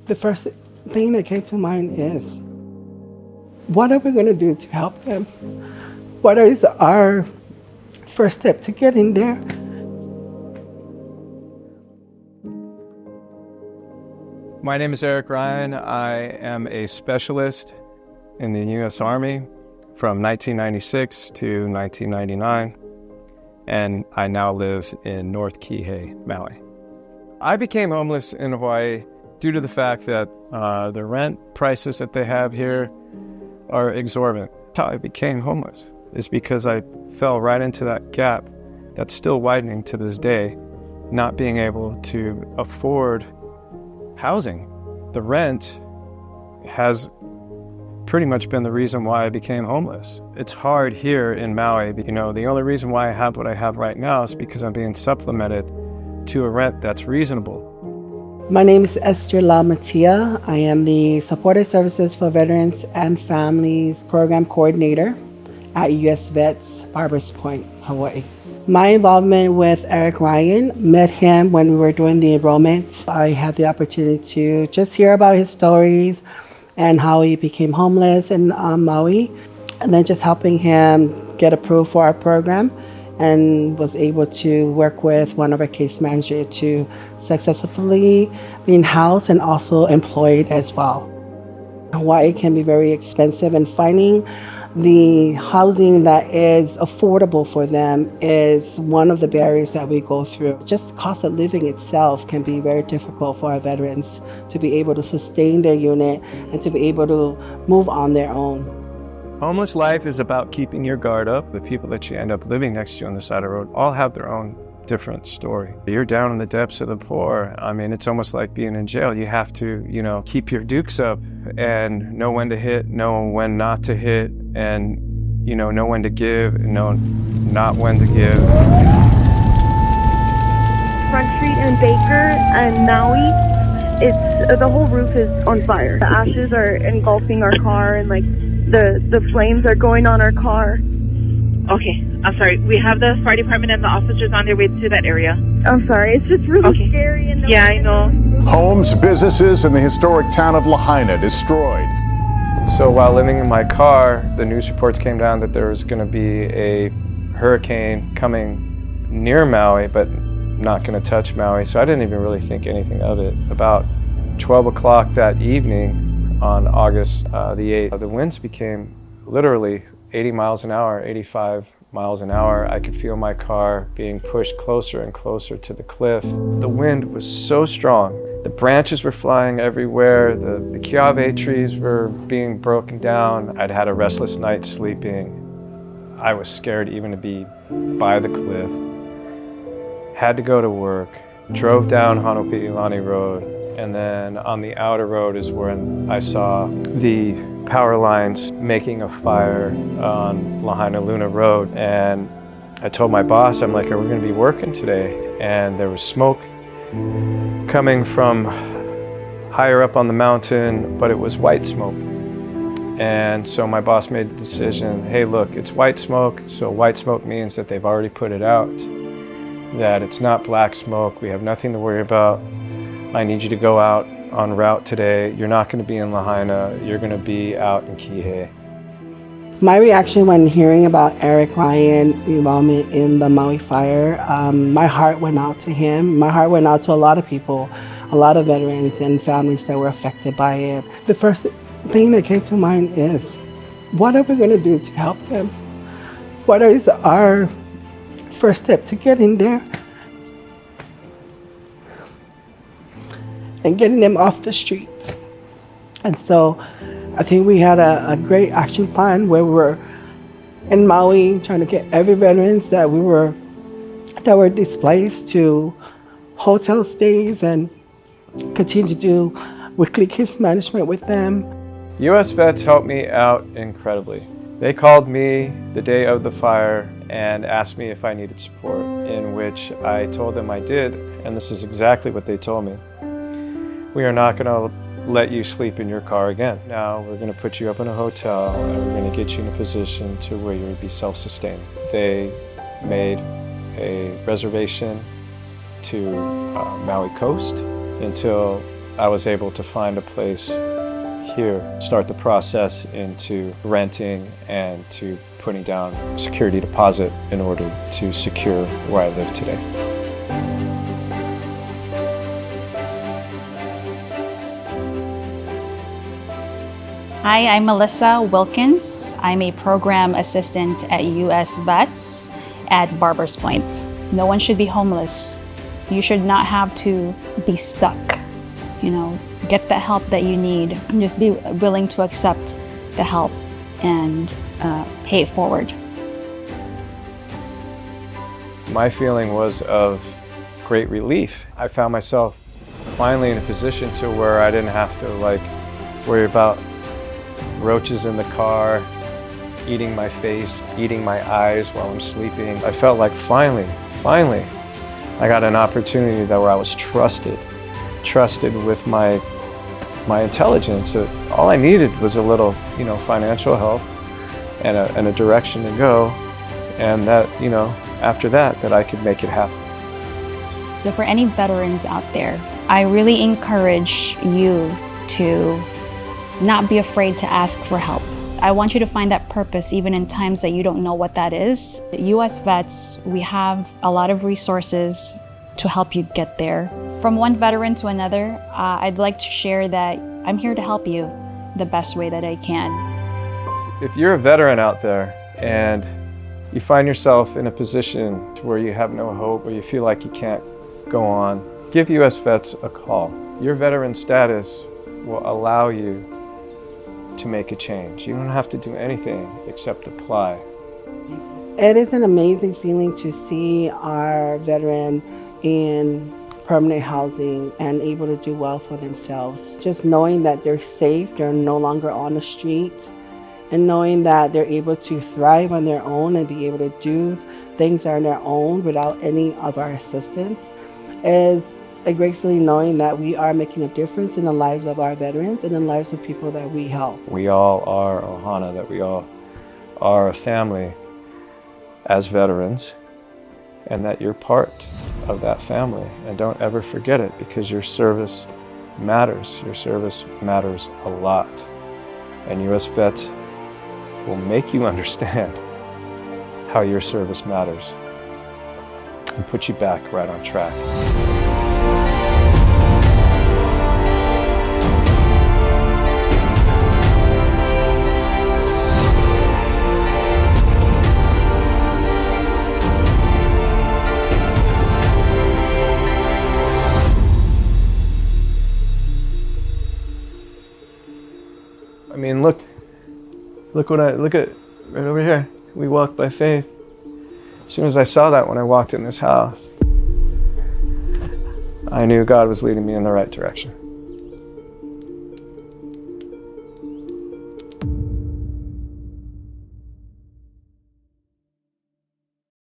The first thing that came to mind is, what are we going to do to help them? What is our first step to getting there? My name is Eric Ryan. I am a specialist in the U.S. Army from 1996 to 1999, and I now live in North Kihei, Maui. I became homeless in Hawaii due to the fact that the rent prices that they have here are exorbitant. How I became homeless is because I fell right into that gap that's still widening to this day, not being able to afford housing. The rent has pretty much been the reason why I became homeless. It's hard here in Maui. You know, the only reason why I have what I have right now is because I'm being supplemented to a rent that's reasonable. My name is Esther Lamatia. I am the Supportive Services for Veterans and Families Program Coordinator at U.S.VETS, Barber's Point, Hawaii. My involvement with Eric Ryan, met him when we were doing the enrollment. I had the opportunity to just hear about his stories and how he became homeless in Maui, and then just helping him get approved for our program, and was able to work with one of our case managers to successfully be housed and also employed as well. Hawaii can be very expensive, and finding the housing that is affordable for them is one of the barriers that we go through. Just the cost of living itself can be very difficult for our veterans to be able to sustain their unit and to be able to move on their own. Homeless life is about keeping your guard up. The people that you end up living next to you on the side of the road all have their own different story. You're down in the depths of the poor. I mean, it's almost like being in jail. You have to, keep your dukes up and know when to hit, know when not to hit, and, know when to give and know not when to give. Front Street and Baker and Maui, the whole roof is on fire. The ashes are engulfing our car, and the flames are going on our car. Okay, I'm sorry. We have the fire department and the officers on their way to that area. I'm sorry, it's just really scary. And yeah, I know. Homes, businesses in the historic town of Lahaina destroyed. So while living in my car, the news reports came down that there was going to be a hurricane coming near Maui, but not going to touch Maui. So I didn't even really think anything of it. About 12 o'clock that evening on August the 8th, the winds became literally 80 miles an hour, 85 miles an hour. I could feel my car being pushed closer and closer to the cliff. The wind was so strong. The branches were flying everywhere. The kiave trees were being broken down. I'd had a restless night sleeping. I was scared even to be by the cliff. Had to go to work. Drove down Hanopi'ilani Road. And then on the outer road is when I saw the power lines making a fire on Lahaina Luna Road. And I told my boss, I'm like, are we going to be working today? And there was smoke coming from higher up on the mountain, but it was white smoke. And so my boss made the decision, hey, look, it's white smoke. So white smoke means that they've already put it out, that it's not black smoke. We have nothing to worry about. I need you to go out en route today. You're not going to be in Lahaina. You're going to be out in Kihei. My reaction when hearing about Eric Ryan's involvement in the Maui fire, my heart went out to him. My heart went out to a lot of people, a lot of veterans and families that were affected by it. The first thing that came to mind is, what are we going to do to help them? What is our first step to getting there? And getting them off the streets. And so I think we had a great action plan where we were in Maui trying to get every veterans that were displaced to hotel stays and continue to do weekly case management with them. U.S.VETS helped me out incredibly. They called me the day of the fire and asked me if I needed support, in which I told them I did, and this is exactly what they told me. We are not going to let you sleep in your car again. Now we're going to put you up in a hotel and we're going to get you in a position to where you would be self-sustaining. They made a reservation to Maui Coast until I was able to find a place here, start the process into renting and to putting down security deposit in order to secure where I live today. Hi, I'm Melissa Wilkins. I'm a program assistant at U.S.VETS at Barber's Point. No one should be homeless. You should not have to be stuck. Get the help that you need. Just be willing to accept the help and pay it forward. My feeling was of great relief. I found myself finally in a position to where I didn't have to worry about roaches in the car, eating my face, eating my eyes while I'm sleeping. I felt like finally, I got an opportunity where I was trusted with my intelligence. All I needed was a little, financial help and a direction to go, and that, after that I could make it happen. So for any veterans out there, I really encourage you to not be afraid to ask for help. I want you to find that purpose even in times that you don't know what that is. At U.S.VETS, we have a lot of resources to help you get there. From one veteran to another, I'd like to share that I'm here to help you the best way that I can. If you're a veteran out there and you find yourself in a position where you have no hope or you feel like you can't go on, give U.S.VETS a call. Your veteran status will allow you to make a change. You don't have to do anything except apply. It is an amazing feeling to see our veteran in permanent housing and able to do well for themselves. Just knowing that they're safe, they're no longer on the street, and knowing that they're able to thrive on their own and be able to do things on their own without any of our assistance is a great feeling, knowing that we are making a difference in the lives of our veterans and in the lives of people that we help. We all are Ohana, that we all are a family as veterans, and that you're part of that family. And don't ever forget it, because your service matters. Your service matters a lot. And U.S.VETS will make you understand how your service matters and put you back right on track. I mean, look at right over here. We walk by faith. As soon as I saw that when I walked in this house, I knew God was leading me in the right direction.